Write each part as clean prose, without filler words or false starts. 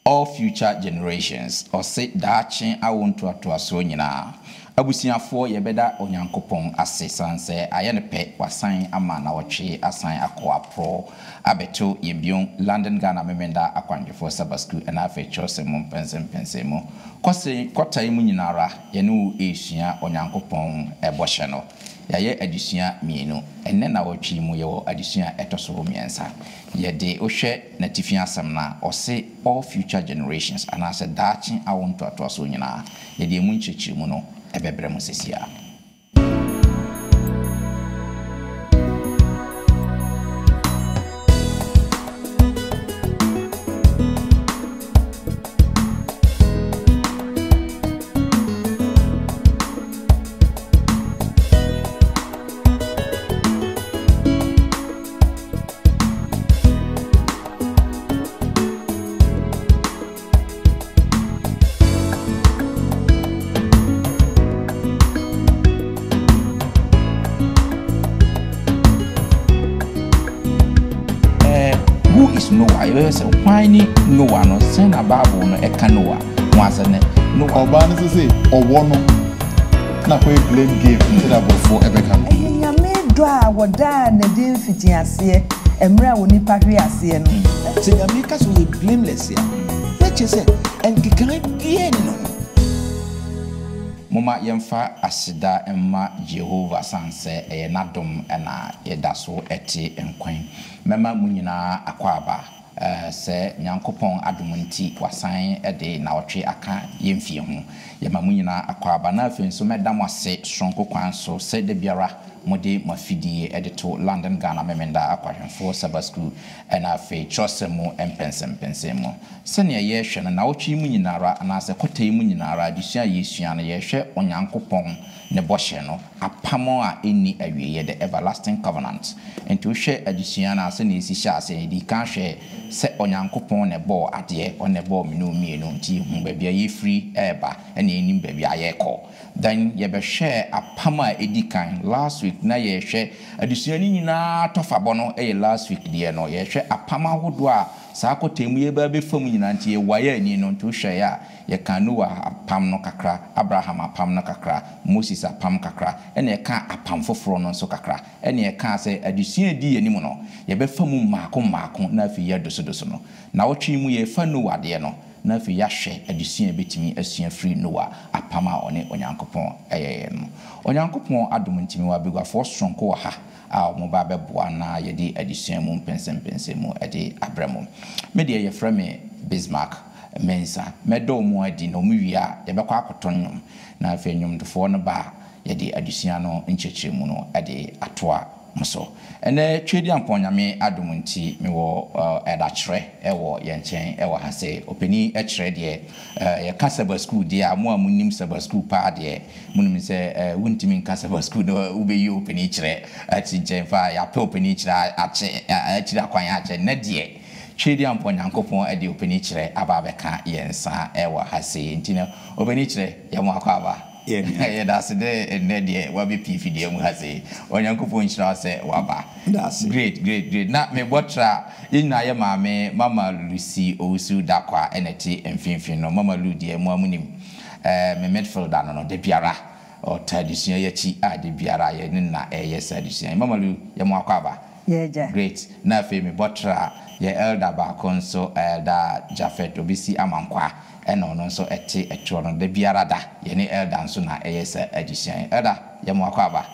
all future generations or say dachi I want to aso nyina abusiafo yebeda onyankopon ase sanse ayene pe wasan ama na woche asan akwa pro abeto yebion London Ghana memenda akwanjefo sabasku na afa chose mu pense mu kwata mu nyinara yene esua onyankopon eboshe no yaye adisua mienu enne na wochi mu ye adisua etoso miensa yede ohwe na tifia asem na ose all future generations and as a dachi I want to aso nyina yede mu nchechi mu no ebebre mu sesia Noah, why Noah no send a Bible no a canoa once and no Obama say or one na blame game for ever come. I made draw what done the deal fitting as here and Mra will need Patria see no. Say Americans will be blameless here. Let you say and can I get no Mama yemfa asida emma Jehovah sanse e nadom na yedaso eti enkwan mema munyina akwaba se nyankopon adomunti wasan ede na otwe aka yemfie ho yema munyina akwaba na afi nso medam ase sonko kwan so se de biara mode mafidie edito London Ghana memenda akwahwenfo sabasku na afi chosemu empensem se ne ye hwe na otwe munyinara na se kotai munyinara disua yesua na ye hwe onyankopon ne boshe no apamo a eni awiye the everlasting covenant enti hwe adisua na se ne esisha ase di kan hwe se onyankopon ne bo ade one bo minu mienu nti hu bia ye free eba ene enim bia ye ko then ye be hwe apamo a edikan last week na ye hwe adisua ni nyina tofabo no last week de no ye hwe apamo hodo a saa kotemu ye ba be fam nyina nti ye waye ani no nti hwe ya ye kan Noah apam no kakra Abraham apam no kakra Moses apam kakra ene ye kan apam foforo no so kakra ene ye kan se adisua di ani mu no ye be fam maako na fi ye doso no na wotwe mu ye fa Noah de no na fi ya hwe adisua betimi asua free Noah apam a one onyankopon eyeye no onyankopon adom ntimi wa begwafo sonko ha a mo ba beboa na ye di adisua mu pensem mu ede abramo me de ye frame Bismarck mensa medo mu adi no mu wia ye bekwa akotonnom na afi nyomdofo no ba ye di adisua no nchechire mu no ede atoa mso ene twedi amponyame adom nti me wo edachre ewo yenchen ewo hase openi echre de ye kasaba school de amu amunim saba school pa de munim se wuntimi kasaba school no ubeyi openi chre ati jenfa ya pe openi chre achi akwan ache na de twedi amponyankopon ade openi chre aba beka yensa ewo hase ntino openi chre ye mo akwaba yeah that's the nedie wabi pfd mu hase onyankopon nchira se waba that's great na me botra ina ye maame mama Lucy Owusu dakwa eneti emfinfin no mama Ludie mu amunim me midfielder no de biara o tradition ye chi a de biara ye na yes tradition mama Lu ye mu akwaba yeah great na fe me botra ye elder ba konso elder Jafet obisi amankwa eno no so eti etwo no de biara da ye ne elder nso na eyesa adisian elder ye mo akwaba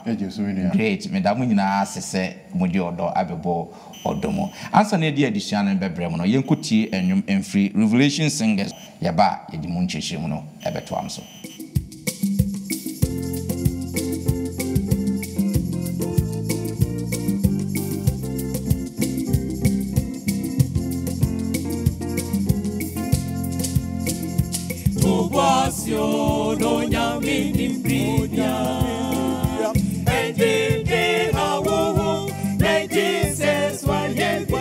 great me da mu nyina sese mudi odo abebo odomo ansa na di adisian no bebrem no yenkotie enwum emfree Revelation Singers ye ba ye di mu nchehye mu no ebeto am so no nyamini mbrinya endinde hawo na Jesus wa yewo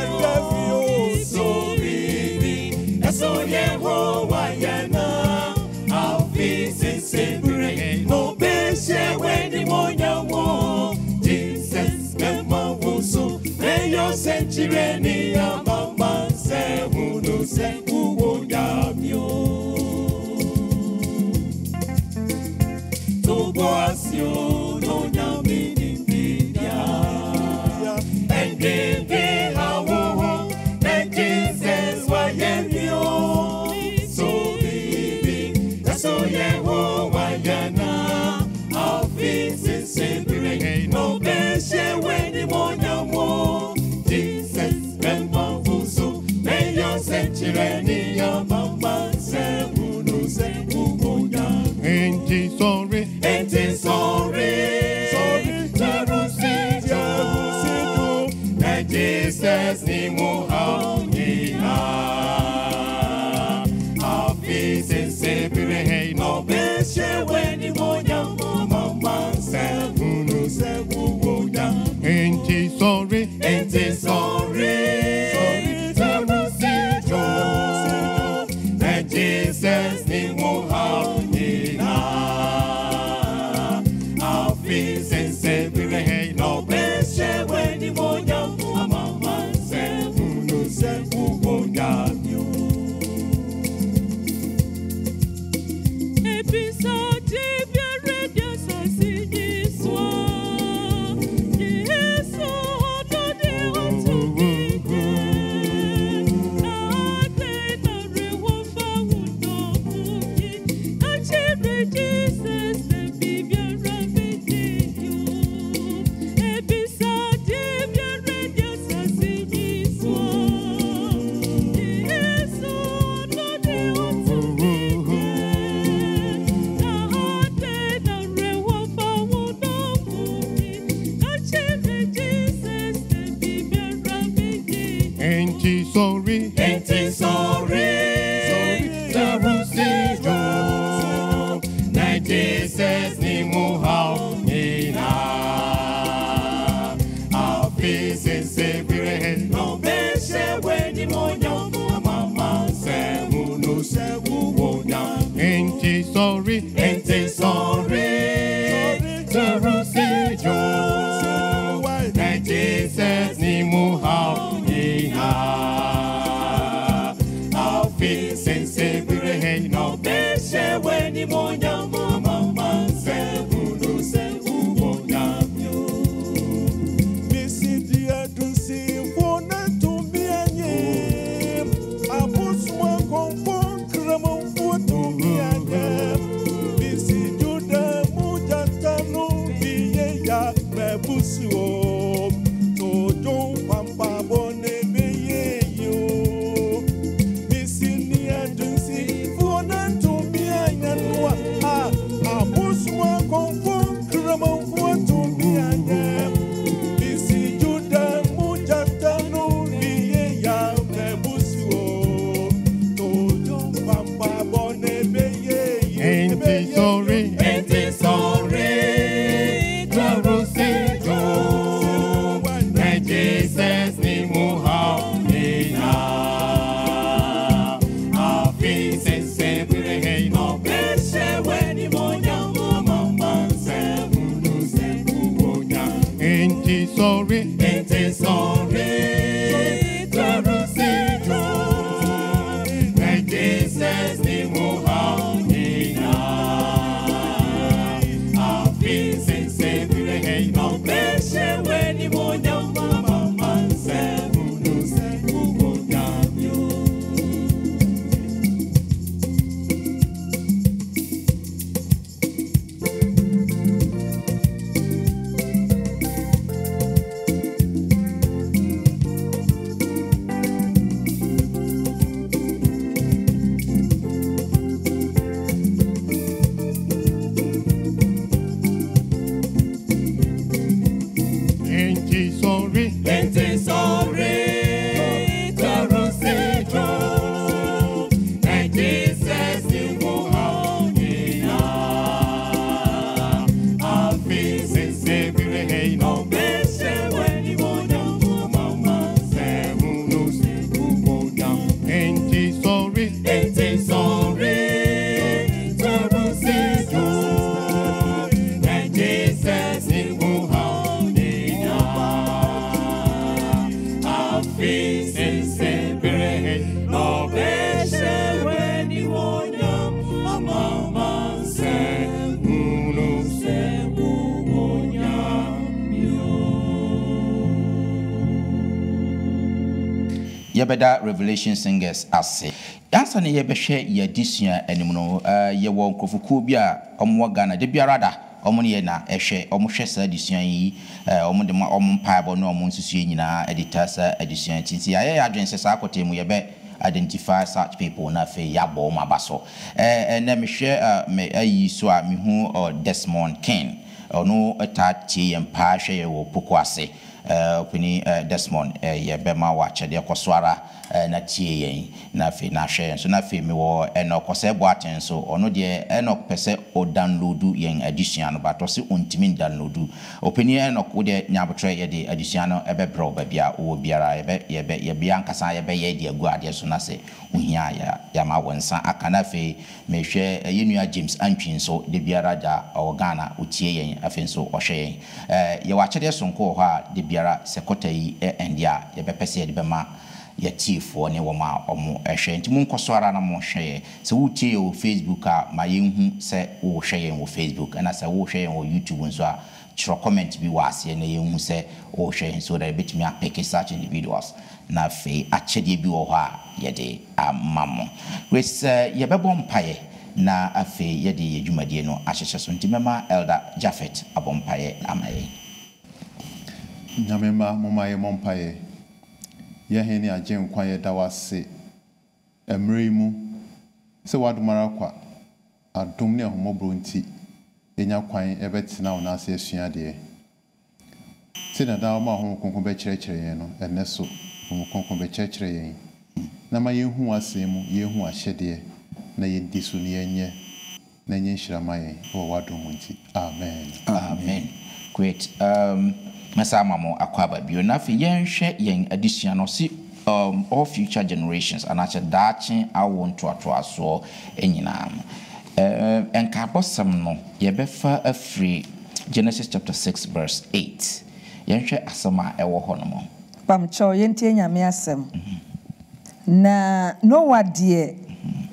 so bibi eso yewo wa yana afisi sebre no beshe weni monyawo Jesus kema wuso eyo senchire ni amama se hunu se uwonya Chireni ya mama se unu se umoja. Enti sorry. Na Jesus ni muhaunina. Afisi sebire no beshe weni moja mama se unu se umoja. Enti sorry. Na Jesus ni muhaunina. Afisi sebire no beshe weni moja mama se unu se umoja. Jesus ni muhaunina. Afisi sebire no beshe weni moja mama se unu se umoja. Enti sorry. Jerusijo. Na Jesus ni muhaunina. Afisi sebire no beshe weni moja mama se unu se umoja. Misidia dunsi fona tumianye. Abuswa konfon kramo fotumianye. Misijuda mujatano biye ya mebusuo. Tojo pampa bone beye yo. Misidia dunsi fona tumianye noa. Abuswa konfon kramo fotumianye. Misijuda mujatano biye ya mebusuo. Tojo pampa bone beye yo. Enti sorry. Jerusijo. Na Jesus ni muhaunina. Afisi sebire no beshe weni moja mama se unu se umoja. Enti sorry. Jerusijo. Na Jesus ni muhaunina. Afisi sebire no beshe weni moja mama se unu se umoja. Enti sorry. Jerusijo. Na Jesus ni muhaunina. Afisi sebire no beshe weni moja mama se unu se umoja. Enti sorry. Jerusijo. Na Jesus ni muhaunina. Afisi sebire no beshe weni moja mama se unu se umoja. Yebeda Revelation Singers ase. Yansa ne yebehwe yadisua anim no ye wo nkofuku bi a omwo Ghana de biarada omo ne na ehwe omo hwe sa adisua yi omo de ma omo mpaabo no omo nsusu nyina edita sa adisua tinti aye adwense sa akotemu yebe identify such people na fe yabo mabaso na me hwe me ayi so a me hu Desmond King ono atatie yempa hwe ye wo Pokuase opini Desmond ye bema wa chede koswara na tie yen na fe na hwe so na fe me wo Enoch Osebo aten so ono de Enoch pese o download yen addition no bato se ontimi download opini Enoch wo de nyabotre ye de addition no ebe bro ba bia wo biara ye bia nkasa ye be ye de agu ade so na se ohia ya ma wonsa akana fe me hwe yenua James Antwin so de biara da Ghana otie yen afen so ohwe yen ye wa chede so nko ho a de biara sekota yi endia ye be pese ye de be ma ya tifo ne wo ma omo ehwe nti mun kosora na mo hwe se wutie o Facebook a ma yenhu se wo hwe yen wo Facebook na se wo hwe yen wo YouTube nso a chiro comment bi wase na yenhu se wo hwe yen so that bit me pick such individuals na fe achede bi wo ho a ye de amamo wes ye bebo mpaye na afe ye de yedwumadie no ahyehye so nti mema Elder Japhet abompaye amaye nyamema momaye mompaye ye heni agen kwa ye dawase emremu se wadumara kwa adom ne homobro nti enya kwan ebetina ona ase asua de se na dawo ma ho konkon be kyerɛkyerɛ yen no eneso ho konkon be kyerɛkyerɛ yen na ma yehu asemu yehu ahyɛde na ye diso ne yenye na nye nhirama yen wo wadom nti amen great Masa mamo akwaba bio na fi yenhwe yen addition no si all future generations and acha dachi awon to aso enyina enka bosam no ye befa afri Genesis chapter 6 verse 8 yenhwe asama ewo ho no mo pamcho yentie nyame asem na Noah de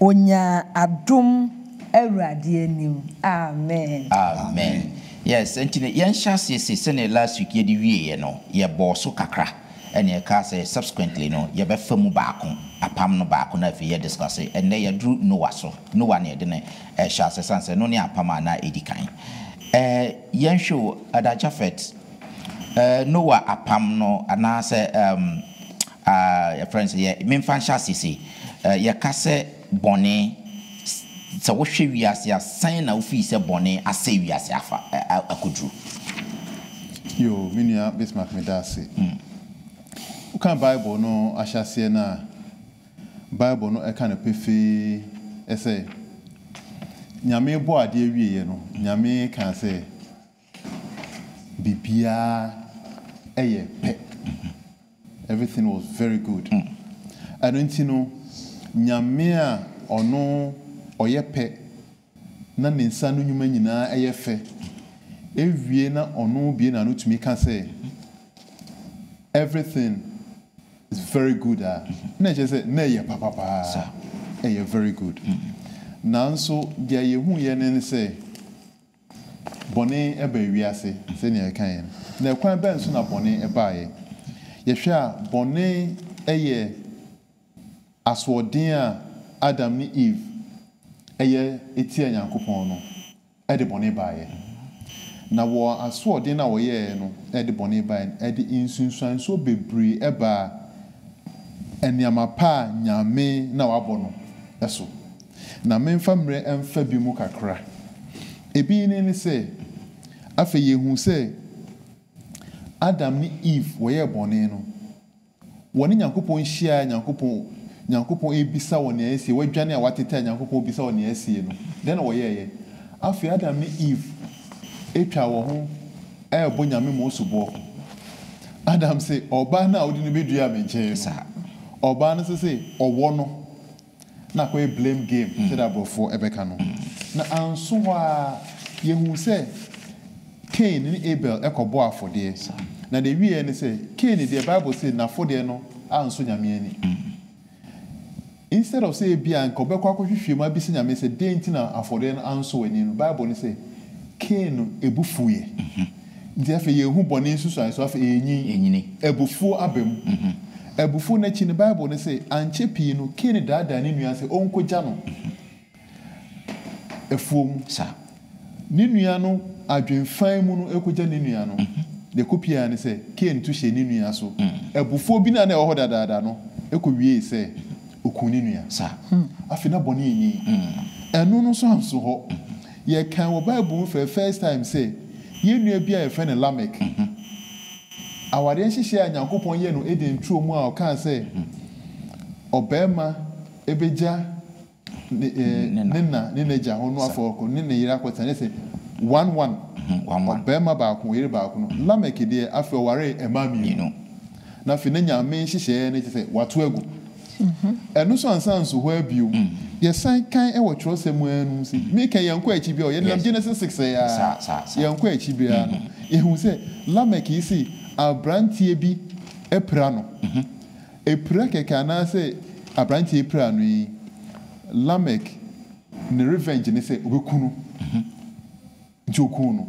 onya adom awurade anim amen yes entine yen hyase se ne last week ye di wie no ye boso kakra ene ye ka say subsequently no ye be famu baako apam no baako na fi ye discuss ene ye dru Noah so Noah ne de ne hyase sanse no ne apam na edikan yen show Elder Japhet Noah apam no ana say your friends ye memfa hyase se ye ka say bone so wo hwe wiase asan na wo fi se bone ase wiase afa akodru yo minia Bismarck medase ukan Bible no ahyase na Bible no e kan pefe ese nyame bo ade awieye no nyame kan se bibia eye pe everything was very good anunti nyame a ono oyepe na ninsa no nyuma nyina eyefe ewie na ono bie na no tumi ka say everything is very good na je say na ye papa very good nanso dia ye hu ye ne say bone eba wiase se ne kan ye na kwan ben so na bone eba ye ye hwe a bone eye aswodin a Adam ni Eve eye etia Nyankopon no e de bone baaye na wo aswodin na wo ye no e de bone baaye e de insunsuan so bebre eba eniama pa nyame na wabo no eso na memfa mre emfa bi mu kakra ebi ni se afa yehu se Adam ni Eve wo ye bone no woni Nyankopon hia Nyankopon ebisa woni esi wadwane a watete Nyankopon ebisa woni esi no den wo ye afi Adam ni Eve etwa wo ho bo nyame mo subo Adam say oba na odi no bedua menche sa oba no say owo no na ko blame game say that before ebeka no na anso wa yehu say Cain ni Abel ekobo afode na the wie ni say Cain the Bible say na afode no anso nyame ani instead of say bia nko bekwa kwahwehwe ma bi se nyame say denti na afode no anso ani no Bible ni say Cain ebufuye ndi afa yehu bone nsusu so afa enyini ebufu abem ebufu na chi ni Bible ni say anche pii no Cain dada ni nua say onkogya no efuom sa ni nua no adwenfan mu no ekogya ni nua no de kopia ni say Cain tu hye ni nua so ebufu bi na na ewo dada no ekowie say okuni nua sa afina bɔne ni ɛno no so anso hɔ ye kan wɔ Bible for first time say ye nua bi a yɛfrɛ no Lamek awade nhyehyɛ a Nyankopɔn yɛ no eden tuo mu a ɔka sɛ ɔbɛɛma ebegya ne gya ho no afɔ ne yira akɔta ne sɛ 1-1 ɔbɛɛma baako yere baako no Lamek deɛ afɛ ɔware ɛma mmienu na afei ne nyame nhyehyɛ ne sɛ wato agu ɛno so ansa nso hɔ abio yɛsan kan ɛwɔ Kyerɛwsɛm anu si meka yɛnkɔ akyi bi a yɛnam Genesis 6 ya yɛnkɔ akyi bi a no yɛhu sɛ Lamek yi si abrantie bi ɛpira no ɛpira kɛkɛ anaasɛ abrantie ɛpira no yi Lamek ne revenge ne sɛ obɛku no nti oku no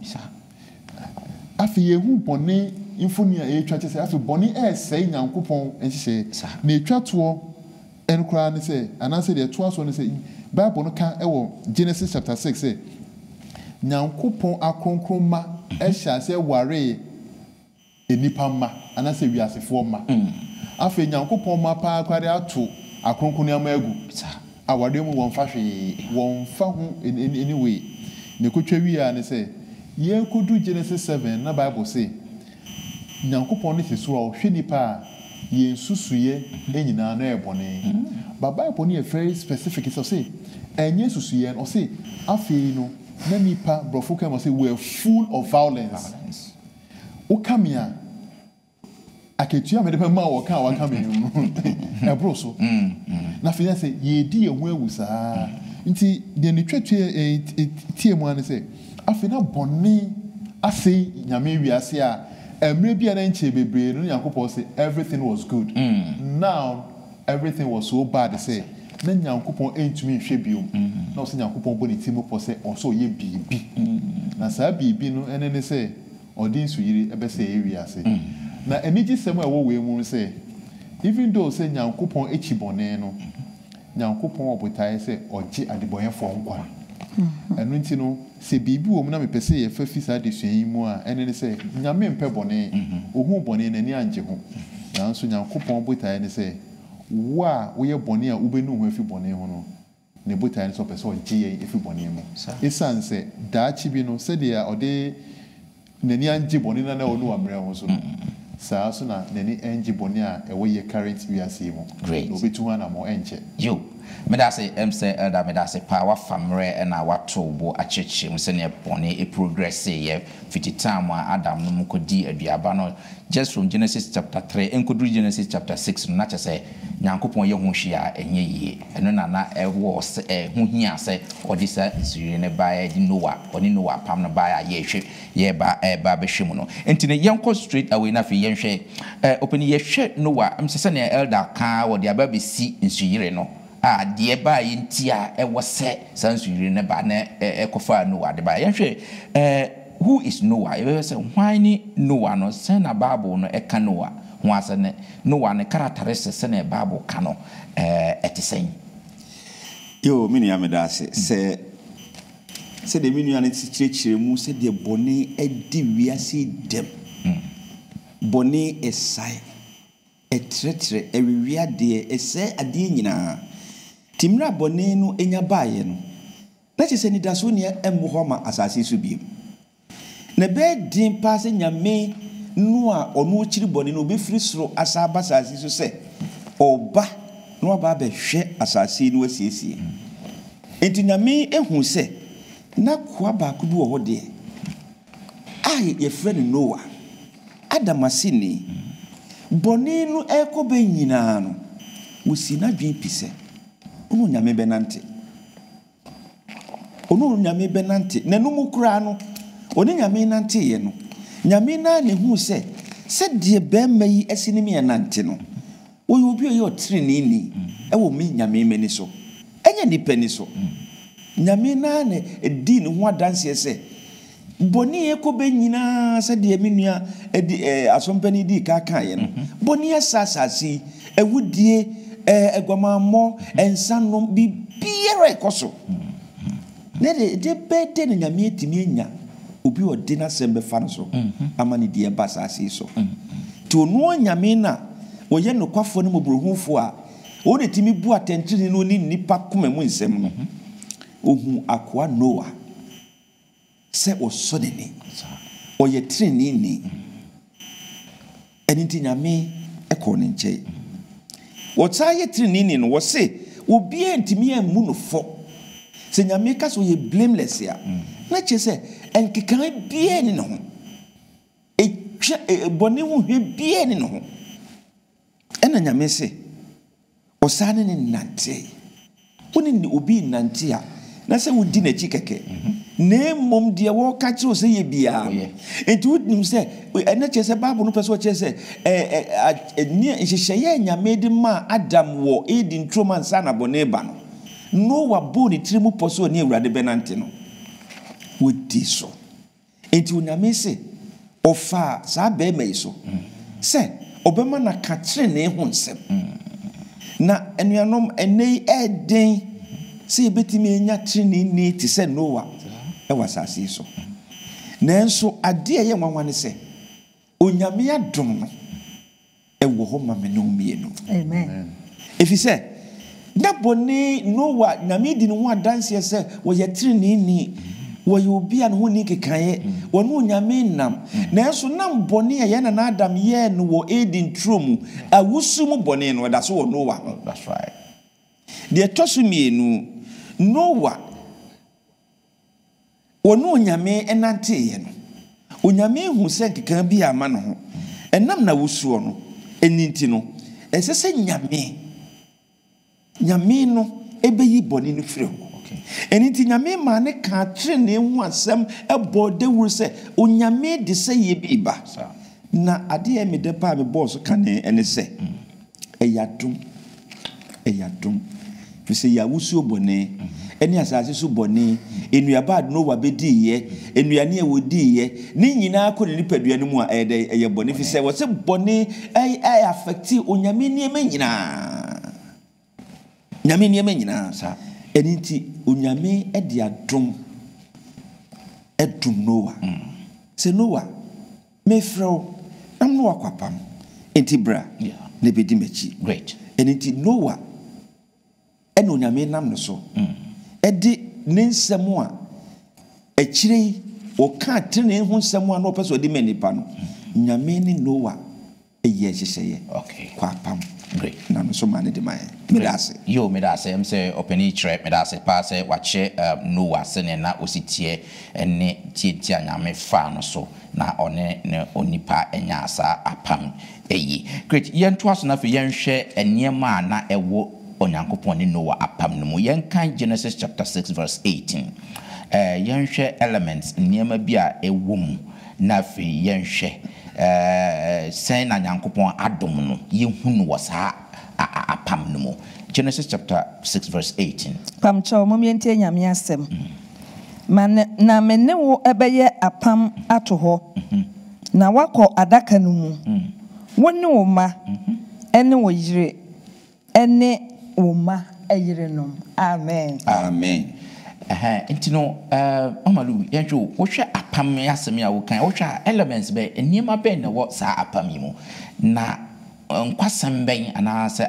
afei yɛhu bɔne mfoni a ɛtwa kyɛ sɛ afei bɔne ɛsɛe Nyankopɔn nhyehyɛ na ɛtwa toɔ ɛnkora ne sɛ anaasɛ deɛ ɛtoa so ne sɛ Bible no ka ɛwɔ Genesis chapter 6 sɛ Nyankopɔn akronkron ma ɛhyɛ ase waree enipa ma anaasɛ wiasefoɔ ma afei Nyankopɔn ma paa kwade ato akronkron ama agu awade mu wɔn fa hwee wɔn fa ho anyway ne kotwa wi a ne sɛ yɛnkodu Genesis 7 na Bible say Nyankopɔn ne sesoro a ɔhwɛ nipa a yɛn susuye nyinaa na ɛbɔne but Bible ne very specific so say ɛnyɛ susuye no say afei no na nipa brofo kam say we are full of violence okamia aketua me de ma wo ka wa kam no ɛbro so na afei say yɛdi ehu awusa nti de ne twetwe tie mu ane say afei na bɔne ase nyame wiase a emre bia na nche bebre no Nyankopɔn say everything was good now everything was so bad say na Nyankopɔn entumi hwɛ biom na ɔsɛ Nyankopɔn bɔ ne timu pɔ sɛ ɔsɔ yɛ bibi na saa bibi no ene ne sɛ ɔde nsuyiri ɛbɛsɛ ewiase na enigi sɛm a ɛwɔ wei mu sɛ even though sɛ Nyankopɔn echi bɔne no Nyankopɔn ɔbotae sɛ ɔgye adebɔyɛfoɔ nkwa ɛno nti no sɛ biribi wɔ mu na mepɛ sɛ yɛfa fi saa de suan yi mu a ɛne ne sɛ nyame mpɛ bɔne ɔhu bɔne n'ani angye ho nanso Nyankopɔn botae ne sɛ wo a woyɛ bɔne a wobɛnu ho afi bɔne ho no ne botae ne sɛ ɔpɛ sɛ ɔgye yɛn afi bɔne mu ɛsiane sɛ daakye bi no sɛdeɛ ɔde n'ani angye bɔne na ɔno wɔ mmerɛ ho so no saa so na n'ani angye bɔne a ɛwɔ yɛ current wiase yi mu na ɔbɛtu ho anammɔ ɛnkyɛ yo medase emse elda medase pa wa famre na wato bo akyekye mse ne bone progress ye fiti time Adam no mukodi aduaba no just from Genesis chapter 3 enkodu Genesis chapter 6 na kyese Nyankopon ye ho hwia enye yie eno na ewo se ho hia se odisa nsuri ne baa di Noah oni Noah pam no baa ye hwe ye ba be hwemu no enti ne yenko straight away na fi yenhwe open ye hwe Noah mse ne elder ka wo de aba be si nsuri no de ba yintia ewo se sansuri ne ba na ekofa Noah de ba yenhwe who is Noah? You say why ni Noah no say na Bible no eka Noah ho ase ne Noah ne characteristics say na Bible ka no etisen yo mini amedase say de minu ane tichire mu say de boni edi wiase dem boni esai etretre ewia de ese ade nyina timra boni no enya baaye no na kyese ni daso ne emu ho ma asase so biem na be din passe nyame no a ono chiri boni no be firi soro asaba asase so se oba no ba be hwe asase no asiesie enti nyame ehu se na kwa ba ku bi wo ho de ai ye friend Noah Adam asini boni no ekobe nyina no wosi na dwen pise ono nyame benante na no mu kura no oni nyame nante ye no nyame na ne hu se de be mayi asini me nante no oyi obi oyi otrene ni e wo me nyame mani so enye nipa ni so nyame na ne edi ne ho adanse se boni ekobe nyina se de me nua edi asompani di ka ye no boni asasasi ewudie egwamammo ensanom bi biere ekoso ne de bede ne nyame etimi enya obi ode na sembe fa no so amani die basase so to no nyame na oye no kwafo ne mobrohufo a o de timi bu atentini no ni nipa kuma mu nsem no ohu akoa Noah se osodeni o ye trini ni enti nyame ekọ ne nche wo tsa ye trini ni no wo se obi entimi amu no fo se nyame ka so ye blameless ya na che se enkekan bie ni no ho boni hu hwe bie ni no ho ena nyame se osane ni nante woni ni obi nante a na se wodi na chi keke na mom de wo ka chi o se ye bia enti wodim se ena che se bible no pese o che se ni nhyehyeye nyame de ma Adam wo Eden troman sana bone ba no Noah bo ni trimu poso ni Awurade benante no wodi so enti onyame se ofa sa be mai so se obema na ka kire ne ho nsem na enuanom enei eden se betimi enya kire ni ti se Noah e wasase so nanso ade ye nwanwane se onyame adom no e wo ho ma me no mienu amen if you say na boni Noah nyame di no ho adanse se wo ye kire ni wo ye obi an ho ni kekaye wo no nyame nam nanso nam boni ye na Adam ye no wo Eden trom awusu mu boni no da so wo Noah. That's right. De tosu mienu Noah wo no nyame enante ye no onyame hu se kekan bi ama no ho enam na wusu no eninti no esese nyame no ebeyi boni no firi ho. Eninti nyame ma ne ka kire ne hu asem ebo de wuru se onyame de se ye biba na ade e me de pa me boss ka ne ene se eyadum fi se ya wusu obone eni asase su bone enuaba ad no wa bedi ye enuane e wodi ye ni nyina ko ne nipadua no mu a eye bone fi se wo se bone ai affect onyame ni e nyina sa eninti onyame e di adum Noah se Noah me freo am no akwapam enti bra ne bedi machi Great. eninti Noah eno nyame nam no so edi ne nsem a akire o ka tene hu nsem a no peso di manipa no nyame ni Noah eye hyehye Okay. kwa pam Great. na no so mane de mai medase Yo medase em se openi tre medase pa se wache Noah se ne na ositie ene tietia nyame fa no so na one ne onipa enya asa apam eyi. Great. Yen to aso na fe yen hwe eniema na ewo Onyankopon ne Noah apam no mu yen kan Genesis chapter 6 verse 18 yen hwe elements niema bi a ewo mu na fe yen hwe sen na Nyankopon adom no yehunu wasa apam no mu. Genesis chapter 6 verse 18 pamcho momientie nyame asem na menne wo ebeye apam ato ho na wakọ adaka no mu woni wo ma ene wo yire ene wo ma ayire no amen enti no omalu yenjo wo hwe apam asem ya wo kan wo hwe elements be eniema be na wo sa apam yi mu na nkwasem ben ana se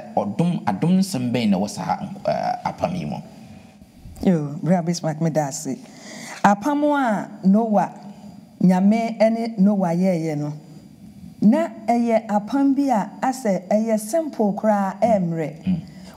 adom sem ben na wo sa apam yi mu yo Rabis Macmedasi apam a Noah nyame ene Noah ye no na eye apam bi a ase eye simple kra emre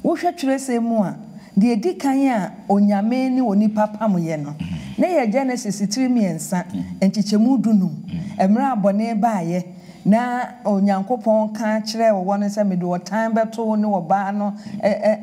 wo hwe twere mu a de edi kan a onyame ni onipa pam ye no na ye Genesis 3:3 enchichemu dunum emra abone baaye na Onyankopon ka kire wo no se mede wo tan beto ne wo ba no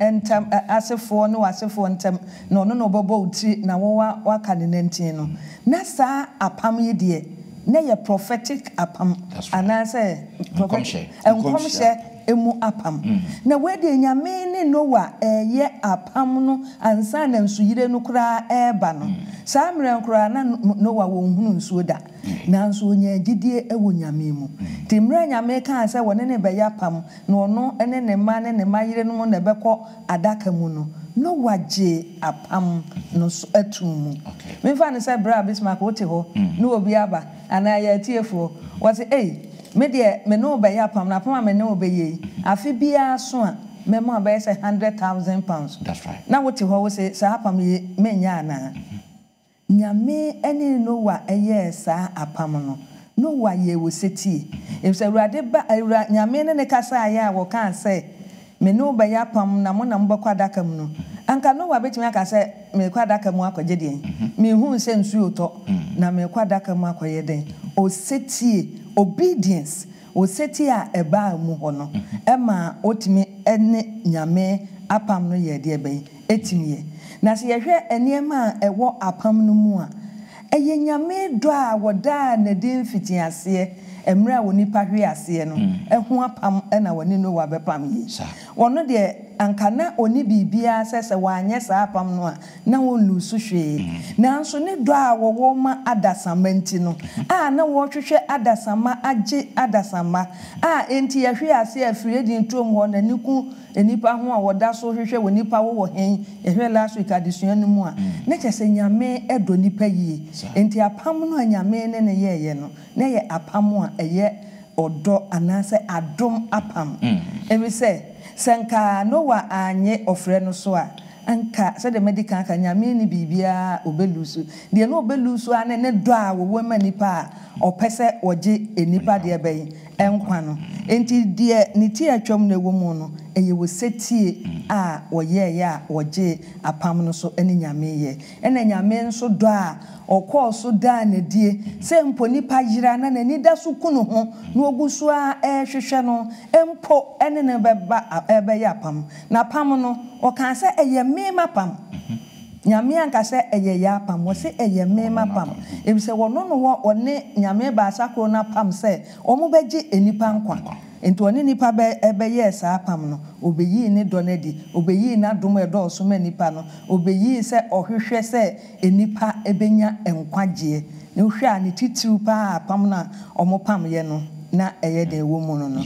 entam asefo ne wasefo entam na ono no bobo uti na wo waka ne nantin no na sa apam ye de na ye prophetic apam anase prophetic enkomhye emu apam na wede nyame ne Noah ye apam no ansa na nsuyire no kura eba no saa mre kura na Noah wo hunu nsuo da na nso onya gidie ewo nyame mu timre nyame kan se wone ne be ya pam na ono ene ne ma ne mayire no na beko adaka mu no Noah je apam no so atumu me fa ne se bra bismarck wote ho no obi aba ana ya tiefo what say me de me no be ya pam na pam me no be ye afi bia so a memo be say 100,000 pounds. That's right. Now what you say sa apam ye menya na. Nyame ene Noah eye sa apam no. Noah ye wo seti. If say Awurade ba nyame ne kasa aya wo kan say me no ba ya apam na mo na mbakwa adaka mu no. Anka Noah betimi aka say me kwa adaka mu akwaje den. Me hu se nsuo to na me kwa adaka mu akwaye den. O seti obedience o seti a eba mu ho no ema otimi ene nyame apam no ye de ben etimi na se ye hwe eniema a ewo apam no mu a eye nyame do a woda na din fitiase emre a woni pa hwe ase no ehu apam na woni no wa bepam yi wono de anka na oni bibia sese wanye sa apam no a na wonu su hwe na nso ne do a wo ma adasamanti no a na wo hwehwe adasama age adasama a enti ya hwe ase afire din tom ho na niku enipa ho a woda so hwehwe wonipa wo hen ehwe last week adesua no mu a na kyese nyame edo nipa yi enti apam no nyame ne ye no na ye apam a eye odo anase adom apam ebi se senka Noah anye ofre no so a anka se de medical ka nyame ni bibia obelusu de no obelusu ane ne do a wo ma nipa opese oje enipa de ben enkwa no enti de ni ti atwom na wo mu no eye wo setie a woye ya oje apam no so ene nyame ye ene nyame nso do a okọ so da na die se mpo nipa yira na nani da so kunu ho na ogusu a hwehwe no empo ene ne beba ebe ya pam na pam no o kan se eye mema pam nyame anka se eye ya pam wo se eye mema pam ebi se wono no wo one nyame ba asakro na pam se omo beji enipa nkwa enti one nipa be ebe ye sa pam no obeyi ni do na di obeyi na dom edo so ma nipa no obeyi se ohwehwe se enipa ebenya enkwaje ne hwe a ne titiru pa pam na omo pam ye no na eye de wo mu no no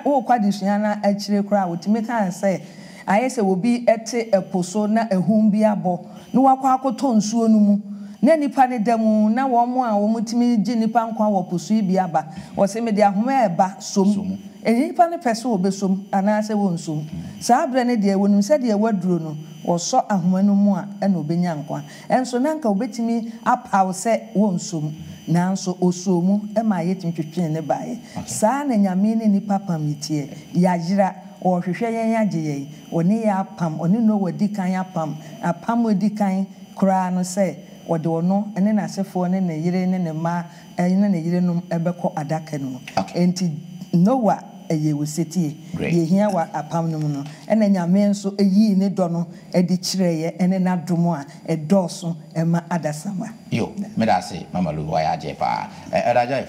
wo kwadisua na akire kra wotime kan se ayese obi ete eposo na ehum bi abo no wakwa akoto nsuo no mu na nipa ne damu na wo mo a wo mutimi gi nipa nkwa wo poso bi aba wo se me de ahoma eba som nipa ne pese wo besom anase wo nsom saa bre ne de wonum se de waduro no wo so ahoma no mu a na obenya nkwa enso nanka obetimi apaw se wo nsom nanso osomu ma yetimi twetwe ne baaye saa na nyame ne nipa pamitie yajira o hwehwe yen agye oni ya pam oni no wadi kan apam apam wadi kan kura no se wode ono ene na sefo ne ne yire ne ne ma ene ne yire no ebekọ adaka no enti Noah eye woseti ye hia wa apam no no ene nyame nso eyi ne do no edi kireye ene na domo a edoso ema adasama yo me da say mama lu wa ya je pa eraja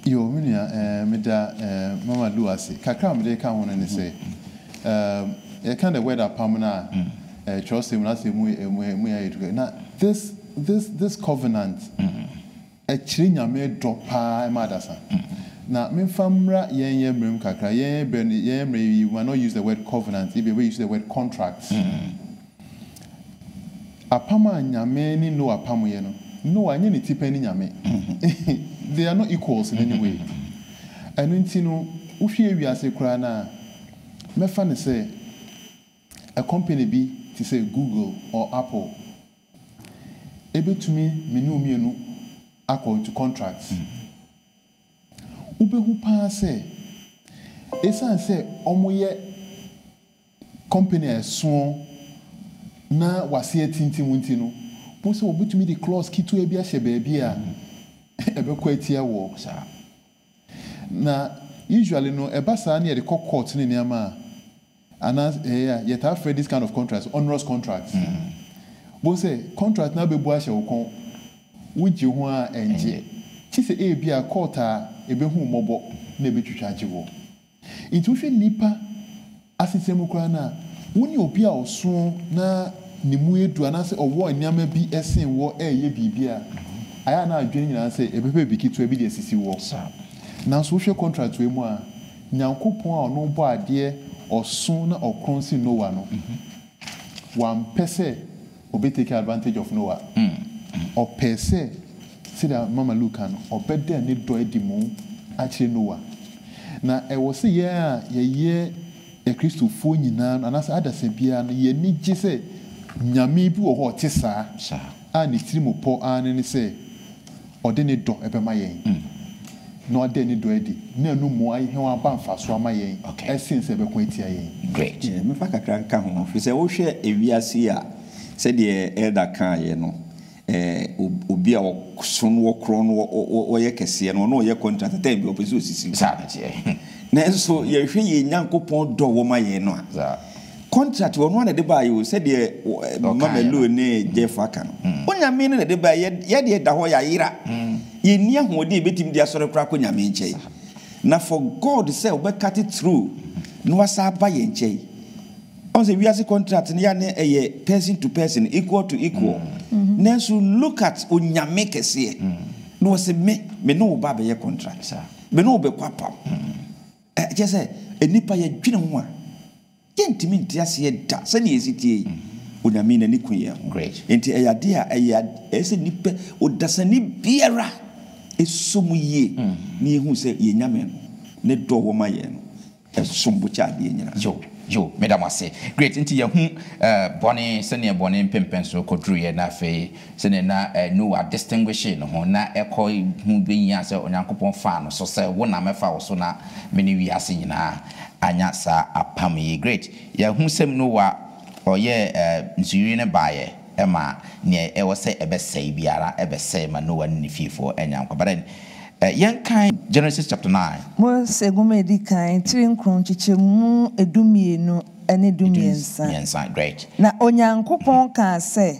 yo minia meda mama lu ase kakra me de ka ho ne say e kind of word apam na trust him na say mu ya na this covenant a chiri nyame do pa ema adasa na me famra yen mrem kakra yen we will not use the word covenant if we use the word contract apama nyame ni no apamo ye no anye ni tipa ni nyame they are not equals in any way and nti no uhwe wiase kura na me fa ne say a company bi to say Google or Apple ebetumi menu mienu according to contracts ubehu pa se esan se omoye company eso na wase atinti munti no po se obetumi the clause kitu e bia hye ba bia ebekọ atia wo na usually no ebasa na the court ni niama ana yet have this kind of contracts onerous contracts bo se contract na bebu ahye wo kon wuji ho a enje chi se e bia court a ebehu mobo na ebetwitwa agyewo itu hwe nipa asitemu kra na woni obi a oso na nimu edu anase owo niama bi esen wo eye bibia aya na adwene nyina se ebepe bikitu ebi de sisi wo na so hwe contract we mu a nyankopon a ono bo ade oso na okronsi Noah no one pese obi take advantage of Noah o pese sida mama Luka no obede ne do edi mu ache Noah na e wo se ye e Christopher nyina anasa adasa bia no ye ni gye se nyame bi wo ho te saa a ne tirimu po ane ne se ode ne do ebema yen no ade ne do edi na nu mu ayi he wa ba mfa so ama yen essence be ko etia yen great me fa kakra nka ho fi se wo hwe ewiase a se de elder kan ye no obi a so no kro no wo ye kese no no ye contract time bi opese osisi na enso ye hwe ye nyankopon do wo ma ye no a contract wo no na de ba yo se de mamelo ne Jeff aka no onyame ne de ba ye de da ho ya yira ye ni ahode betim dia sore kra ko nyame nche na for God say we cut it through no wasa ba ye nche on say we as contract ne ya ne person to person equal to equal na so look at onyame kese no say me no ba be ye contract me no be kwapam just say enipa ye dwene ho a yentimi ntiase ye da se ne yesitie onyame na ni kuye great enti eyade a ese nipa odasani biara esomu ye ni ehu se ye nyame no ne do wo ma ye no esombo cha de nyina yo madam ase great nti ye hu bone se ne bone pempen so kodru ye na fe se ne na no a distinguishing no na eko hu benyia se onyankopon fa no so se wo na mefa wo so na meni wi ase nyina anya sa apam ye great ye hu sem no wa oye nsuri ne baye ema ne e wo se ebesai biara ebesai ma no wani fifo enyanko but then yankan Genesis chapter 9 mo segumedi kan trinkron chichemu edumienu ene dumiensa yensa great na onyankopon ka se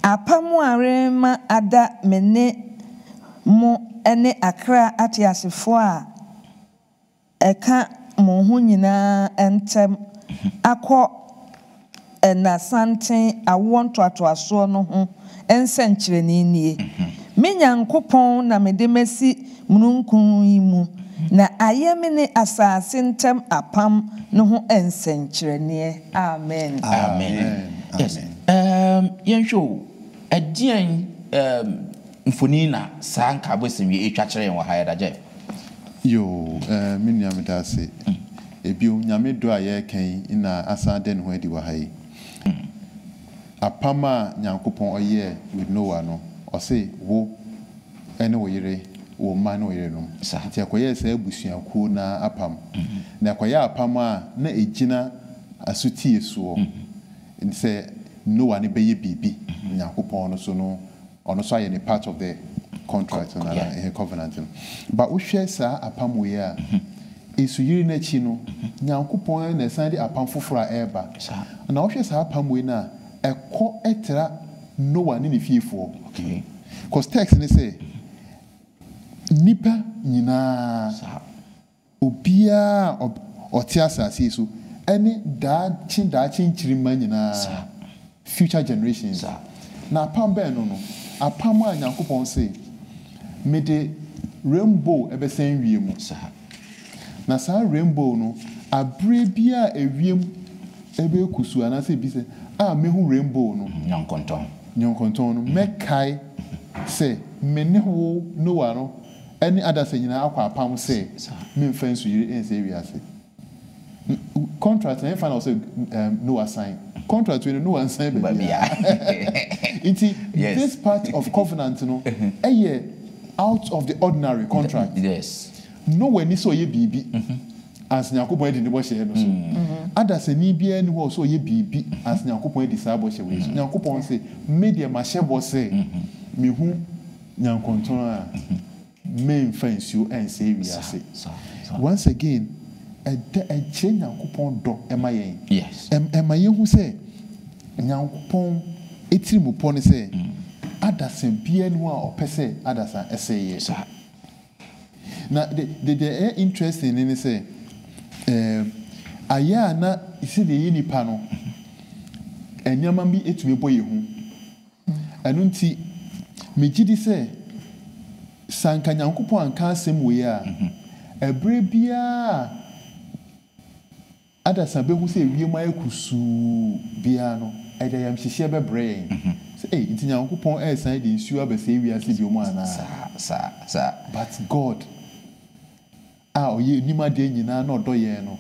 apamu arema ada mene mo ene akra atiasefo a eka mo hu nyina entem akọ na santen awonto atoaso no ho ensenkyere ni nie me nyankopon na mede mesi mununkun yimu na ayeme ne asase ntem apam no ho ensenkyere nie amen yes yensho adien mfonina sanka bosemi etwa kire yen wa hayada je yo minya medase ebio nyame do aye kan ina asade no adi wa hayi apama nyankopon oye with Noah no o say wo ene wo yire wo ma no yire no ti akoye se abusuaku na apam na akoye apama na ejina asuti esuo nti se Noah ne beye bibi nyankopon no so no ono so aye ne part of the contract na a covenant but wo hwe sa apam we a esu yiri na chi no nyankopon na san de apam fofora eba na wo hwe sa apam we na eko etra Noah ni fiefo okay cause text ni say nipa nyina obia otiasa asisu ene da chinchiri man nyina future generations na apam be no apam a nyankopon say me de rainbow ebesen wiem na sa rainbow no abre bia ewiem ebe kusu anase bi se mehu rainbow no nyankonton no mekai se mene ho Noah no any other say nyina akwa apam say me mfansu yiri ense wiase contract na final say Noah sign contract with Noah sign be this part of covenant no out of the ordinary contract yes no when ni so ye bibi as nyankopon edi ne bo hye no so adase ni bia ni ho so ye bibi as nyankopon edi sa bo hye we nyankopon say media ma hye bo say me hu nyankonton a men fansu ense wiase once again a change nyankopon do ema yen yes ema yen hu say nyankopon etiri mu pon say adase bia ni ho a opese adasa eseye na the interesting in say aya na isi de yini pa no enyama bi etumi boye hu anu nti megidi say sanka nyankopon anka asem we a ebre bia adasa be hu say wiem ayekusu bia no eda yam hihye be brain say nti nyankopon san de nsu abese wiase bi omo ana but God oye nima de nyina na odoye no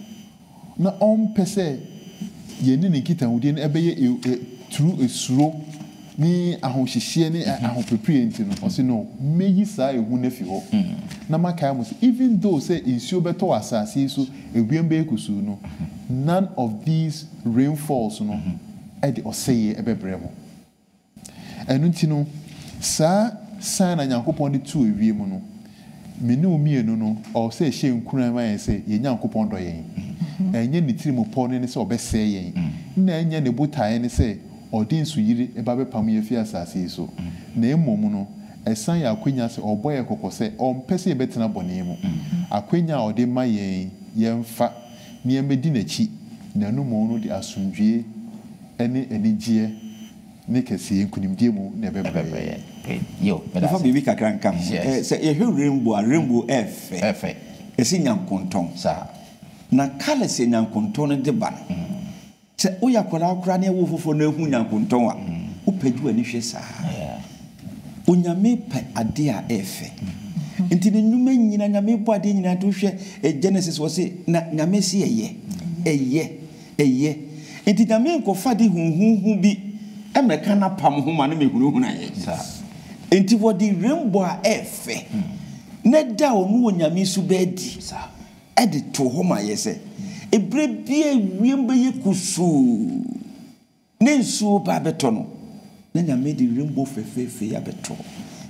na ɔmpɛ sɛ yɛne ne nkitahodie no ɛbɛyɛ turu esuro ne ahohyehyeɛ ne ahopeprie nti no ɔsi no meyi saa ehu na fi hɔ na maka mo sɛ even though sɛ nsuo bɛtɔ asase yi so ewiem bɛyɛ kusu no none of these rainfalls no ɛde ɔsɛyɛ ɛbɛbrɛ mo ɛno nti no saa sign na Nyankopɔn de tu ewiem no mene omienu no ɔsɛ ɛhyɛ nkuran ma yɛn sɛ yɛn Nyankopɔn dɔ yɛn ɛnyɛ ne tirim pɔ ne sɛ ɔbɛsɛe yɛn na ɛnyɛ ne botaeɛ ne sɛ ɔde nsuyiri ɛba bɛpam yɛ fi asase yi so na mmom no ɛsan yɛ akwanya sɛ ɔbɔ yɛ kɔkɔ sɛ ɔmpɛ sɛ yɛbɛtena bɔne mu akwanya a ɔde ma yɛn yɛmfa ne yɛmmɛdi n'akyi na ɛno mu no de asomdwie ne anigyeɛ ne kɛseɛ nkonimdie mu na ɛbɛbrɛ Before we can come, say a rainbow F. It's in Yankonton, sir. Na colors in Yankonton de ban. Say, oh, ya call out granny wolf for no Yankonton. Who paid you any share, Unyame pe a dear F. Into the new men in a Yame body in a douche, a Genesis was it, Namesi a ye. Into the men go faddy who be a mechana pam whom I may sir. Enti wodi rainbow efe na da onu onyame su bedi e de to ho ma yese ebre bia wiem be yekusu ne nsu ba beto no na nyame di rainbow fefefe ya beto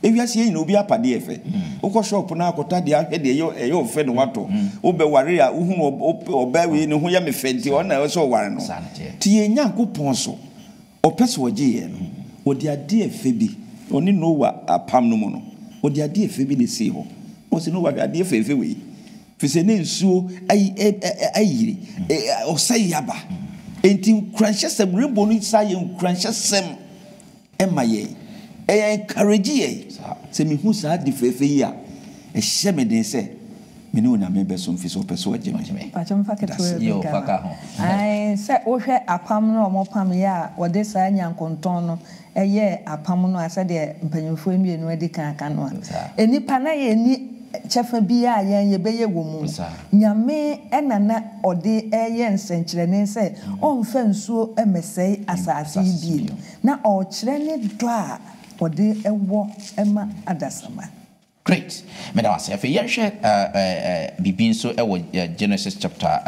ewiase yin obi apade efe ukọ shop na akota de ahwe de eyo ofe no wato obe ware a uhu oba we ne ho ya mefenti ona e so ware no ti Nyankopon so opese woje ye no wodi ade efe bi oni Noah apam no mu no odi ade efe bi ne si ho o se Noah ade efe we fi se ne nsuo ayiri o sai yaba enti kranhyesem rainbow no sai kranhyesem emaye encourage ye se mi hu sa de fefe yi a ehye me den se me ne onyame be so mfi so peso agye me pacham faka ho ai se wo hwe apam no mo pam ya wode sa Nyankonton no eye apam no asa de mpanyimfo emienu edi kan no enipa na ye ni chefa bia yen ye beye wo mu nyame enana ode eye nsenkyere ne se onfa nsuo emesei asase bi na o kyere ne do a ode ewo ema adasama. Great. Madam Asef, yenhwe bibin so ewo Genesis chapter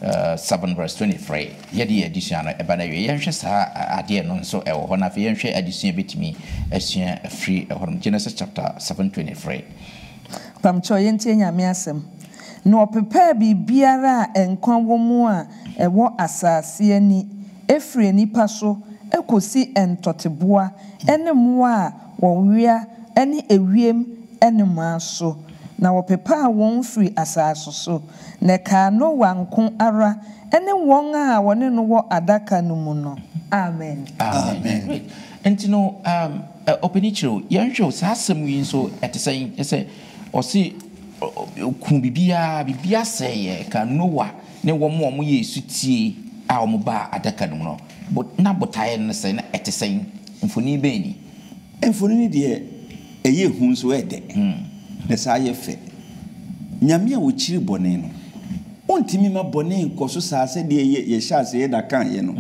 7 verse 23. Yedi edition no eba na yenhwe sa ade no nso ewo ho na fe yenhwe edition betimi asua free Genesis chapter 7:23. Pamcho yentie nyame asem. No prepare bibiara enkwa wo mu a ewo asase ani efre nipa so ekosi entoteboa ene mu a wonwia ene ewiem ene maaso na wopepa won free asase so na ka no wanko ara ene won a wone no wo adaka no mu no amen amen entino openichiro yanhwe sa asem wi so etesen ese osi ku bibia seye ka Noah ne wo mo ye sutie a wo ba adaka no no but na botaye ne se na etesen mfoni be ni mfoni de eye hu so ede na sa ye fe nyame a wo chiri bone no ontimi ma bone nkoso sa se de ye sha se da kan ye no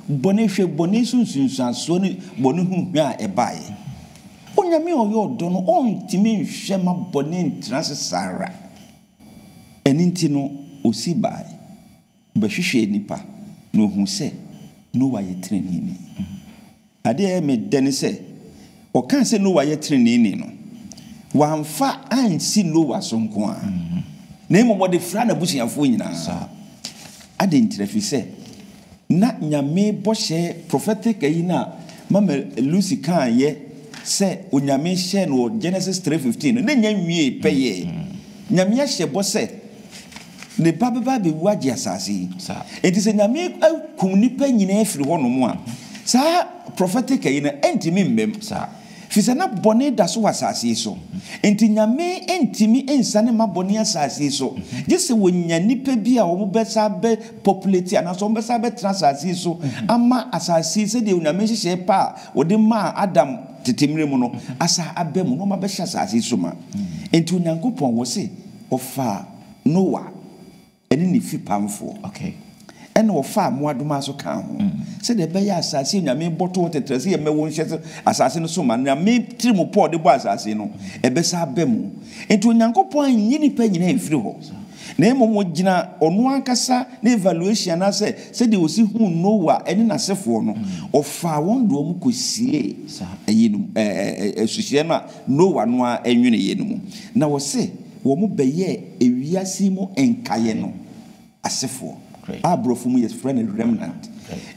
bone hwe bone sunsunsuaso ne bone hu a ebaye onyame oyo do no ontimi hwe ma bone ntrase sara eninti no osi bai be hwehwe nipa no hu se Noah ye trenini ade me dene se o kan se Noah ye trenini no wamfa ansi Noah so nko a na imo de fra na busuafo nyina ade ntrefi se na nyame bohye prophetic ayi na mama Lucy kan ye se onyame hye no Genesis 3:15 na nya nwie peye nyame hye bo se ne baba be waji asase enti se nyame kum nipa nyina afiri ho no mu a sa prophetic ayi na entimi mbem fisa na bone da so asase so enti nyame entimi ensane ma bone asase so gese wonya nipa bi a wo besa be populate ana so besa be transase so ama asase se de nyame hye pa wo de ma Adam tetemire mu no asa abe mu no ma be hye asase so ma enti Onyankopon wo se ofa Noah ɛne ne fi pamfo okay ɛna ɔfa amoadoma so ka ho sɛ de bɛyɛ asase nyame bɔtɔ tetre sɛ yɛmɛwo nhyɛ asase no so ma na me tiri Paul de bɔ asase no ɛbɛsa aba mu enti Onyankopɔn anyi nipa nyina efiri hɔ na emo gyina ɔno ankasa na evaluation na sɛ de osi hu Noah ɛne n'asefo no ɔfa wɔn do ɔmo kosie ɛyinum ɛsuhye na Noah no a ɛnwene yɛnum na wɔse wɔn bɛyɛ ewiase mu enkaye no asefo abrofo mu yes friend remnant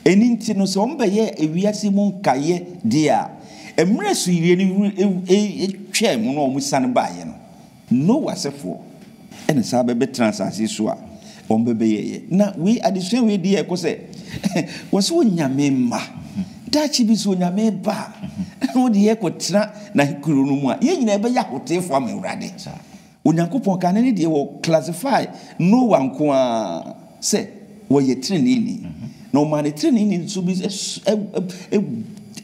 eni nti no sɛ wɔn bɛyɛ ewiase mu nkaye dia emre so yire ni etwa mu no wɔn san baayɛ no Noah asefo ɛna saa bɛbɛ transase so a wɔn bɛbɛyɛ na we adesua we di ɛkɔ sɛ wɔsɛ onyame mma dachi bi so onyame ba wɔn de yɛ kɔtena na kuro no mu a yɛn nyinaa bɛyɛ ahotefo ama Awurade Onyankopɔn kan ne deɛ wɔ classify Noah nko a sɛ wɔyɛ trenini na ɔma ne trenini so bi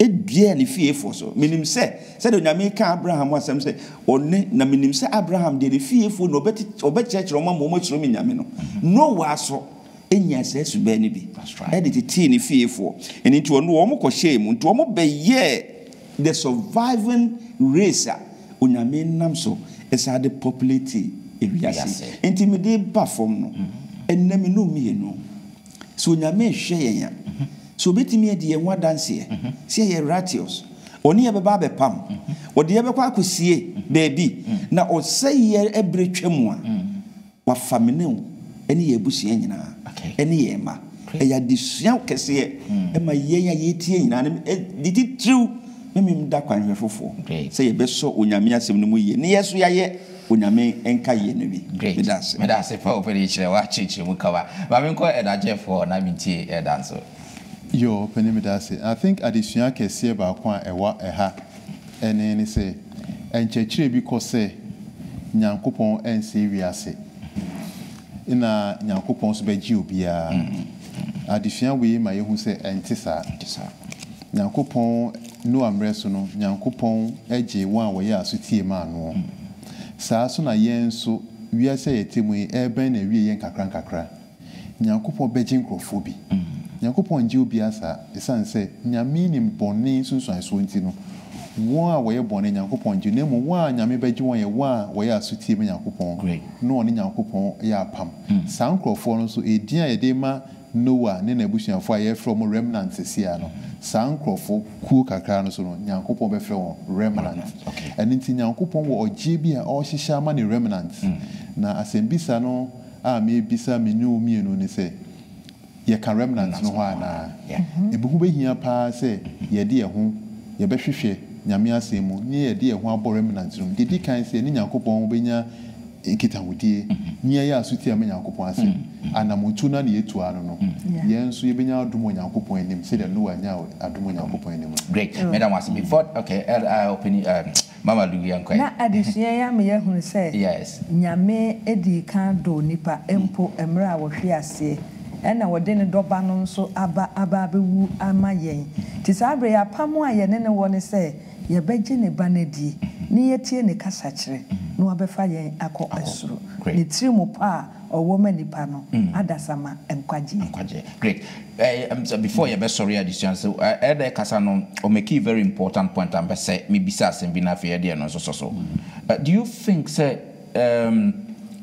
edua ne fiefo so minim sɛ de onyame ka Abraham asɛm sɛ ɔne na minim sɛ Abraham de ne fiefo no ɔbɛkyerɛkyerɛ ɔma mo kyerɛ me nyame no Noah so enya sɛ suba ne bi ɛde tete ne fiefo ɛni nti ɔno wɔn kɔhyɛ mu nti wɔn bɛyɛ the surviving race a onyame nam so ɛsa de populate ewiase nti me de ba fam no ɛnam no mienu so onyame hwɛ yɛn so betimi ade yɛn wadanse sɛ yɛ righteous oni yɛ bɛba bɛpam ɔde yɛ bɛkɔ akosie baabi na ɔsɛ yɛ ɛbrɛ twam a wa famine ɛne yɛ busua nyinaa ɛne yɛ ma ɛyɛ adesua kɛseɛ ɛma yɛn a yɛtie nyinaa ne titiriw memem da kwanhwɛ fofo sɛ yɛbɛsɔ onyame asɛm no mu yie ne yɛso yɛyɛ onyame enka yie no bi medase pa opere kyerɛ wa kyekye mu kawa ba me nkɔ ɛdagye for na mentie ɛda so yo pɛne medase I think adesua kɛseɛ baako a ɛwa ɛha ɛne ne sɛ ɛnkyɛkyerɛ bi kɔ sɛ Nyankopɔn ɛnse wiase ina Nyankopɔn so bɛgye obiara adesua wei ma yɛhu sɛ ɛnte saa Nyankopɔn no amrɛ so no Nyankopɔn agye wɔn a wɔyɛ asotie ma ano saa so na yɛn so wiase yɛtemu yi ɛbɛn na wie yɛn kakra Nyankopɔn bɛgye nkrɔfo bi Nyankopɔn gye obi asa esan sɛ nyame nim bɔne sunsuan so nti no wɔn a wɔyɛ bɔne Nyankopɔn gye na mu wɔn a nyame bɛgye wɔn yɛ wɔn a wɔyɛ asotie ma Nyankopɔn no ɔne Nyankopɔn yɛ apam saa nkrɔfo no so edin a yɛde ma Noah ne n'abusuafo a yɛfrɛ mo remnant sesia no saa nkrɔfo kuo kakra no so no Nyankopɔn bɛfrɛ wɔn remnant ɛno nti Nyankopɔn wɔ ɔgye bi a ɔhyehyɛ ama ne remnant na asɛmbisa no a mebisa me ne omienu ne sɛ yɛka remnant no hɔ anaa ebihu behia paa sɛ yɛde yɛ ho yɛbɛhwehwɛ nyame asɛm mu ne yɛde yɛ ho abɔ remnant no didi kan sɛ ne Nyankopɔn bɛnya nkitahudie ne yɛ asotie ama Nyankopɔn asɛm anamotu na ne yɛtu ano no yɛn nso yɛbɛnya adom Nyankopɔn anim sɛ de Noah nya adom Nyankopɔn anim great madam was before okay open Mama Louis and na adesua ya me yɛhu sɛ yes nyame edi kan do nipa empo emre a wɔhwe ase ɛna wɔde ne dɔba no nso aba bɛwu ama yɛn ti saa bre ya pamo a yɛne ne wɔ ne sɛ yɛbɛgye ne ba na die ne yɛtie ne kasa kyerɛ na wɔbɛfa yɛn akɔ asuro ne tiri mu pa a ɔwɔ ma nipa no adasama enkwagye great so before you be sorry addition so ɛda kasa no o make a very important point am say me bisa asɛm bi na afɛ yɛde no so do you think say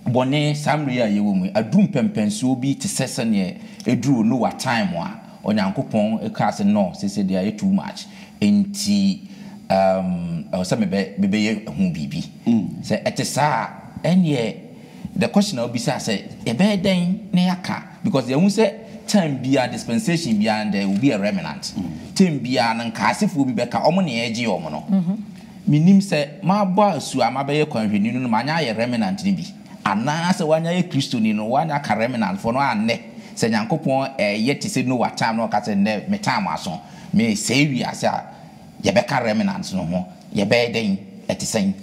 bɔne samri a yɛwɔ mu adum pempensuo bi te sɛ ne eduru no wa time a Onyankopɔn ekase no sɛ they are too much enti sɛ mebɛyɛ hu bibi sɛ ɛte saa ɛneɛ the question will be say a bad day neaka because the say time be a dispensation beyond there will be a remnant time be an casif will be back omni egi omono minim say ma ba su amabaye kwanhwenu no manya ye remnant ni bi ana se wanya ye Kristo ni no wanya ka remnant for no anne se Nyankopon yet say no what time no ka say ne me time aso me say wi ase a ye be ka remnant no ho ye be den etisan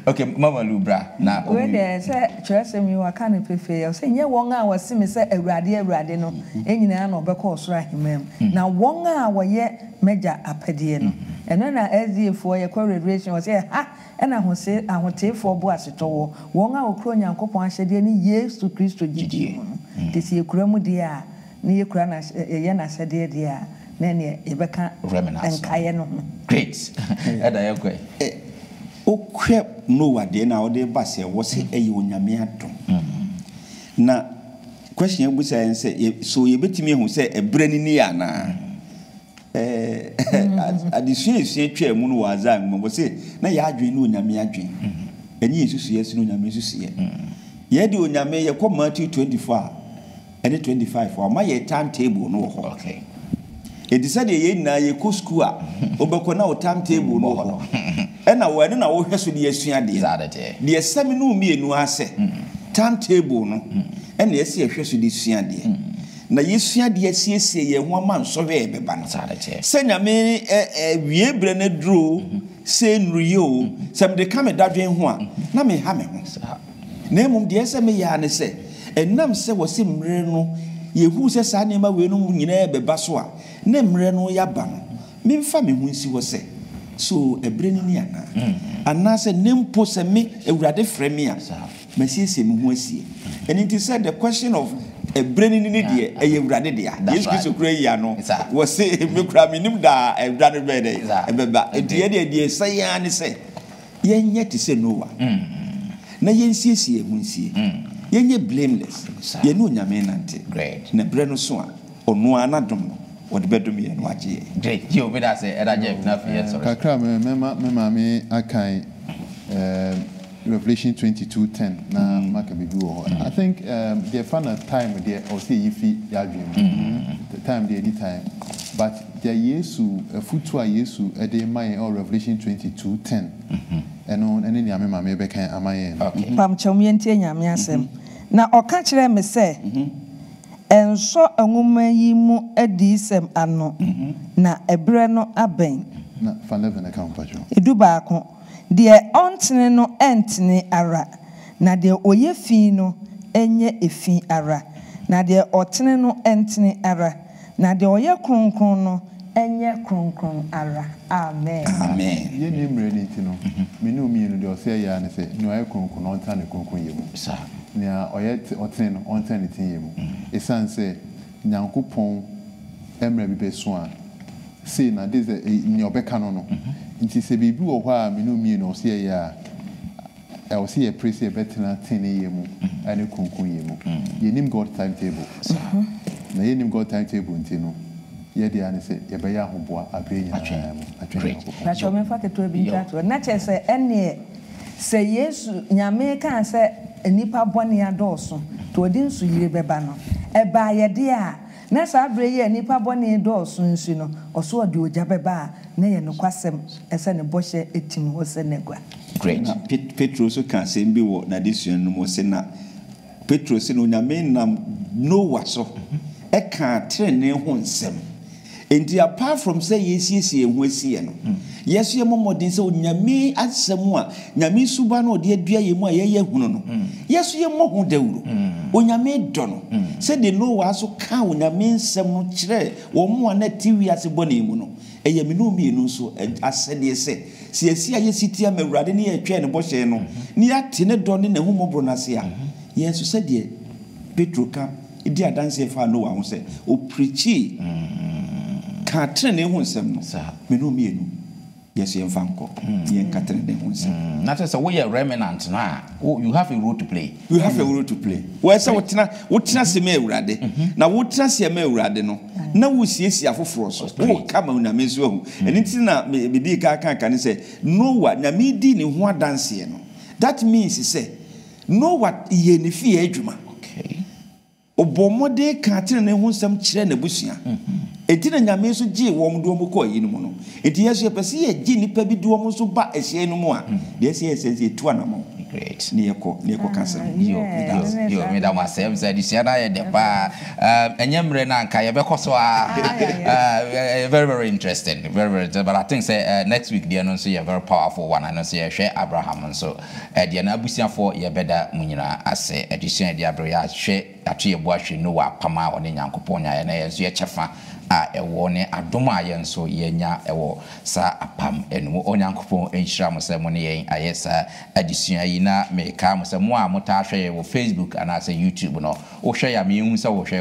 okay Mama Lubra na we dey say chese mi wa kan pefe o say nye won a wose me say awurade no enyina na obekọ osoro ahemam na won a woye meja apede no eno na SDA4 ye kwa revelation o say ha ena ho se ahotefo bo asetowo won a okro Nyankopon ahyede ni Yesu Kristo gidi te se ekura mu de a ne ekura na ye na sede de a na ne ebeka enkaye no great eda ye kwe okwe Noah de na o de ba se wo se eye onyame adom na question bu say say so ye betimi hu say ebrani ni ya na adisua twa mu no waza mo say na ya adwen no onyame adwen enyi yesusu yes no onyame yesusu ye ye de onyame ye ko Matthew 24 and 25 o ma ye timetable no ho okay e decide ye na ye ko school a obekọ na o timetable no ho na wo na wo hweso de yesua de de esemi no mienu ase timetable no na yesi hweso de sua de na yesua de asiesie ye ho ama nsohwe beba no se nyame wie bre na duro se nruyo sem de kame dadwen ho a na me ha me ho na emum de esemi ya ne se enam se wo se mre no yehu se sa ne ma we no nyina beba so a na mre no ya ba no me mfa me hu nsi wo se so ebreni ni ana ana se nempo se me ewurade frame a masiesie me hu asie and it is said the question of ebreni ni de ewurade de a yesu kristo kura ya no wo se me kura me nim da ewurade be de ebeba de se ya ne se yenye ti se Noah na yensiesie hu nsie yenye blameless ye no nyame nante na bre no so a ono anadom no what the bedroom here no agie great you be that say edaje na fi sorry kakra me akai Revelation 22:10 na maka bibi wo I think the final time there or say yifi yadwem the time the anytime but there Yesu futu a Yesu e dey my or Revelation 22:10 eno ene ni amema me be kan amaye okay pam chomye ntie nyame asem na oka kire me se enso enwuma yi mu adisem ano na ebre no aben na fa 11 account pajo edu baako de ontene no entene ara na de oyefi no enye efi ara na de otene no entene ara na de oye kronkron no enye kronkron ara amen amen ye ni mre ni ti no me no mi no de o se ya ne se no oye kronkron no ntane kronkron yemu sa na oye otene no ontane ti yemu esanse Nyankopon emre bi be so a say na this ni obeka no no nti se bibi wo ho a me no mi no se ya I will see a priest a better 10 a.m. and a kunku ye name God timetable. Na ye name God timetable ntino. Ye de an say ye be ya ho boa abrenya atwe. Na cho me fa keto bi ntato. Na che se ene se Yesu nyame kan se enipa bone adoso to odin su yire beba no. E ba ye de a na sa abre ye enipa bone doso nsu no oso ode oja beba na ye no kwasem ese ne bohye etim ho se negwa. Great. Petro so can say be what na this no mo say na Petro say no nyame nam Noah so e kan trene ho nsem enti apart from say yesiesie ho asie no yeso ye momodin say nyame asem a nyame suba no de adua ye mu a ye hunu no yeso ye mo ho dawuro onyame do no say de Noah so kan onyame nsem no kire wo mo na tiwi ase bone mu no eye me no mi no so asede se si esi aye sitia mawurade ne ye twa ne bohye no ni ate ne do ne hu mobro na se a yeso se de Petro ka idi adanse fa Noah ho se o preachi ka trene hu nsem no me no mi no yeso ye fanko ye ka trene hu nsem na say we are remnant na you have a role to play we say wotena se me awurade na wotena se me awurade no na wosiesie afoforo so wo kama na mezu ahu eni ti na me di ka ne say Noah na me di ni ho adanse no that means say Noah ye ni fie adwuma okay obomode ka tene ne ho nsam kire na busua eti na nyame so gi wo mdo mo ko yi ni mo no eti yeso ye pese ye gi nipa bi do mo so ba ehye no mo a de se ye tu anamo great ne yeko kansa yo me da masem say di sia na ye de pa enyemre na nka ye be koso very very interesting but I think say next week there no so ye very powerful one and so ye hwe Abraham so de na abusia for ye beda munyina ase edition de abro ya hwe atwe ye bo ahwe Noah pama one Nyankopon nya ye na ye so ye chefa a ɛwɔ ne adom a yɛn so yɛnya ɛwɔ saa apam ɛnum onyankopɔn enhyira mo sɛ mo ne yɛn ayɛ saa adesua yi na meka mo sɛ mo a motaa hwɛ yɛ wɔ Facebook anaasɛ YouTube no wohwɛ ya mehu sɛ wohwɛ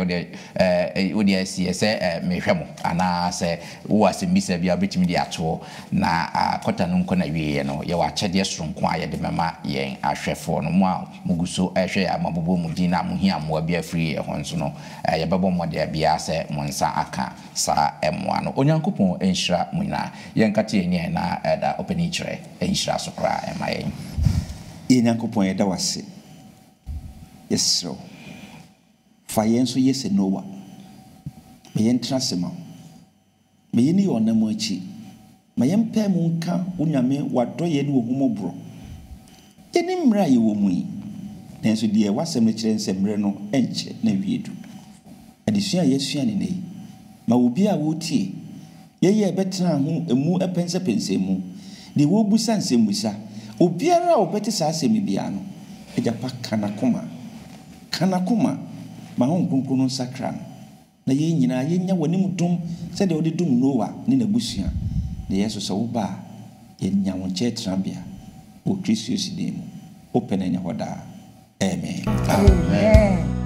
wode asie sɛ mehwɛ mo anaasɛ wo asɛmbisa bia wobɛtumi de atoɔ na akɔta no nkɔ na wieɛ no yɛwɔ akyɛdeɛ soronko a yɛde mɛma yɛn ahwɛfoɔ no mo a mugu so ɛhwɛ yɛ amabobɔ mu din na mohia mmoa bi afiri yɛ ho nso no yɛbɛbɔ mmɔde bia sɛ mo nsa aka saa ɛmmoa no onyankopɔn enhyira mo nyinaa yɛnkate yɛn na ɛda ɔpɛni kyerɛ enhyira so koraa ɛma yɛn nyankopɔn yɛda wase yɛsrɛ fa yɛn so yɛ sɛ Noa ma yɛntena se ma ma yɛne yɛ ɔnam akyi ma yɛmpɛ mu nka wonyame wadɔ yɛ ne wɔ homɔborɔ yɛne mmerɛ a yɛwɔ mu yi nanso deɛ wasɛm no kyerɛ nsɛ mmerɛ no ɛnkyɛ na wiedu adesua a yɛsua ne yi ma obi a wotie yɛyɛ bɛtena ho emu ɛpɛnsɛpɛnsɛ mu de wobusa nsɛmbusa obiara a obɛte saa asɛm bia no agyapa kanakoma ma ho nkronkron no nsakra no na yɛn nyinaa yɛnya w'anim dom sɛdeɛ wode dom Noa ne n'abusua na yɛso sɛ woba a yɛnya wo nkyɛn tenabea wɔ Kristo si dan mu wopɛ na ɛnyɛ hɔ daa amen.